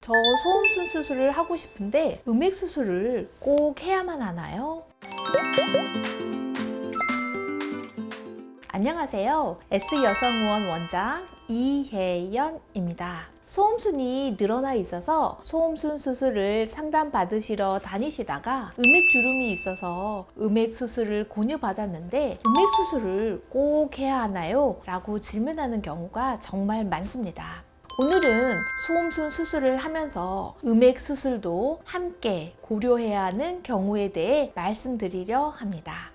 저 소음순 수술을 하고 싶은데 음액 수술을 꼭 해야만 하나요? 안녕하세요. S여성의원 원장 이혜연입니다. 소음순이 늘어나 있어서 소음순 수술을 상담받으시러 다니시다가 음액 주름이 있어서 음액 수술을 권유받았는데 음액 수술을 꼭 해야 하나요? 라고 질문하는 경우가 정말 많습니다. 오늘은 소음순 수술을 하면서 음액 수술도 함께 고려해야 하는 경우에 대해 말씀드리려 합니다.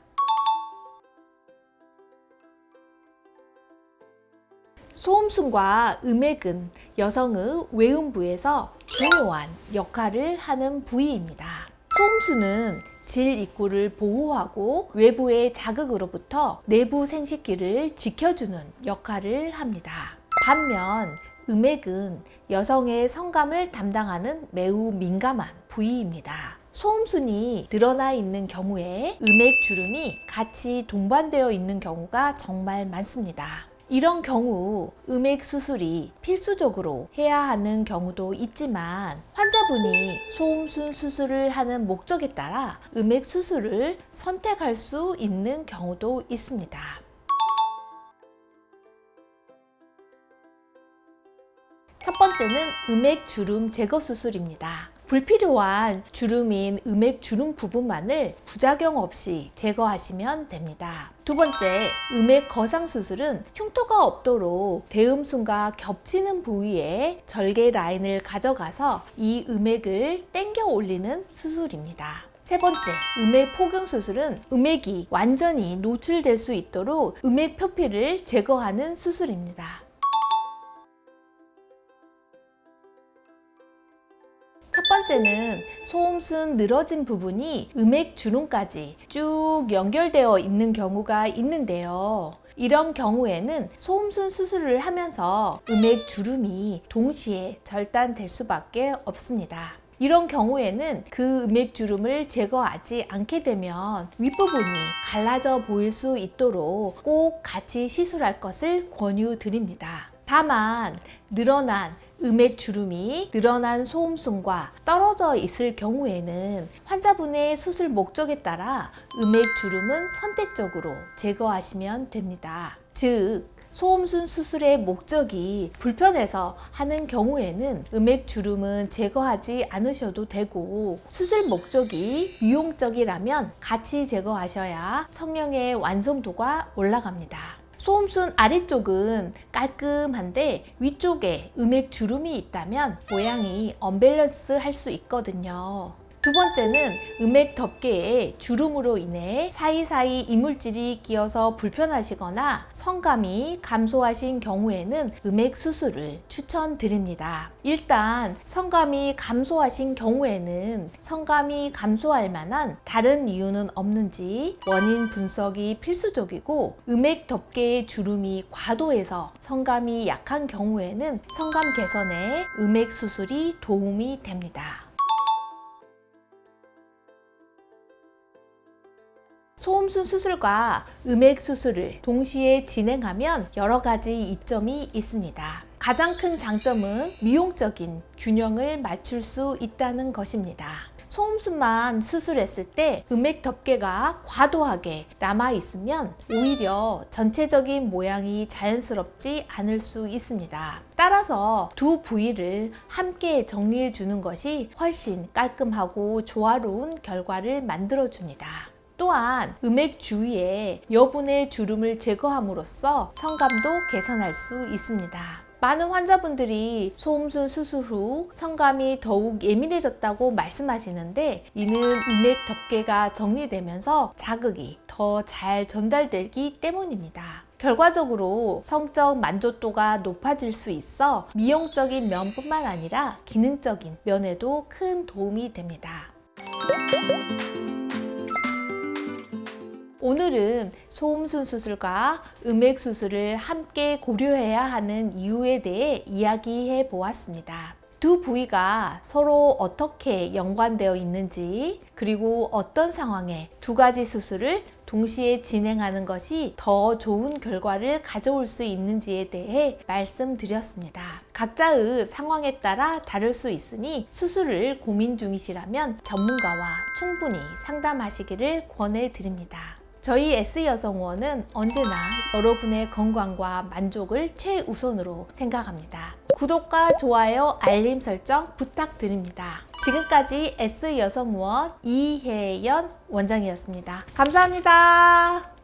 소음순과 음액은 여성의 외음부에서 중요한 역할을 하는 부위입니다. 소음순은 질 입구를 보호하고 외부의 자극으로부터 내부 생식기를 지켜주는 역할을 합니다. 반면 음액은 여성의 성감을 담당하는 매우 민감한 부위입니다. 소음순이 늘어나 있는 경우에 음액 주름이 같이 동반되어 있는 경우가 정말 많습니다. 이런 경우 음액 수술이 필수적으로 해야 하는 경우도 있지만 환자분이 소음순 수술을 하는 목적에 따라 음액 수술을 선택할 수 있는 경우도 있습니다. 첫 번째는 음액 주름 제거 수술입니다. 불필요한 주름인 음액 주름 부분만을 부작용 없이 제거하시면 됩니다. 두 번째, 음액 거상 수술은 흉터가 없도록 대음순과 겹치는 부위에 절개 라인을 가져가서 이 음액을 당겨 올리는 수술입니다. 세 번째, 음액 포경 수술은 음액이 완전히 노출될 수 있도록 음액 표피를 제거하는 수술입니다. 첫 번째는 소음순 늘어진 부분이 음액 주름까지 쭉 연결되어 있는 경우가 있는데요. 이런 경우에는 소음순 수술을 하면서 음액 주름이 동시에 절단될 수밖에 없습니다. 이런 경우에는 그 음액 주름을 제거하지 않게 되면 윗부분이 갈라져 보일 수 있도록 꼭 같이 시술할 것을 권유드립니다. 다만 늘어난 음액 주름이 늘어난 소음순과 떨어져 있을 경우에는 환자분의 수술 목적에 따라 음액 주름은 선택적으로 제거하시면 됩니다. 즉, 소음순 수술의 목적이 불편해서 하는 경우에는 음액 주름은 제거하지 않으셔도 되고 수술 목적이 미용적이라면 같이 제거하셔야 성형의 완성도가 올라갑니다. 소음순 아래쪽은 깔끔한데 위쪽에 음액 주름이 있다면 모양이 언밸런스 할 수 있거든요. 두 번째는 음액 덮개에 주름으로 인해 사이사이 이물질이 끼어서 불편하시거나 성감이 감소하신 경우에는 음액 수술을 추천드립니다. 일단 성감이 감소하신 경우에는 성감이 감소할 만한 다른 이유는 없는지 원인 분석이 필수적이고 음액 덮개의 주름이 과도해서 성감이 약한 경우에는 성감 개선에 음액 수술이 도움이 됩니다. 소음순 수술과 음액 수술을 동시에 진행하면 여러 가지 이점이 있습니다. 가장 큰 장점은 미용적인 균형을 맞출 수 있다는 것입니다. 소음순만 수술했을 때 음액 덮개가 과도하게 남아 있으면 오히려 전체적인 모양이 자연스럽지 않을 수 있습니다. 따라서 두 부위를 함께 정리해 주는 것이 훨씬 깔끔하고 조화로운 결과를 만들어 줍니다. 또한 음액 주위에 여분의 주름을 제거함으로써 성감도 개선할 수 있습니다. 많은 환자분들이 소음순 수술 후 성감이 더욱 예민해졌다고 말씀하시는데 이는 음액 덮개가 정리되면서 자극이 더 잘 전달되기 때문입니다. 결과적으로 성적 만족도가 높아질 수 있어 미용적인 면뿐만 아니라 기능적인 면에도 큰 도움이 됩니다. 오늘은 소음순 수술과 음액 수술을 함께 고려해야 하는 이유에 대해 이야기해 보았습니다. 두 부위가 서로 어떻게 연관되어 있는지 그리고 어떤 상황에 두 가지 수술을 동시에 진행하는 것이 더 좋은 결과를 가져올 수 있는지에 대해 말씀드렸습니다. 각자의 상황에 따라 다를 수 있으니 수술을 고민 중이시라면 전문가와 충분히 상담하시기를 권해드립니다. 저희 S여성의원은 언제나 여러분의 건강과 만족을 최우선으로 생각합니다. 구독과 좋아요, 알림 설정 부탁드립니다. 지금까지 S여성의원 이혜연 원장이었습니다. 감사합니다.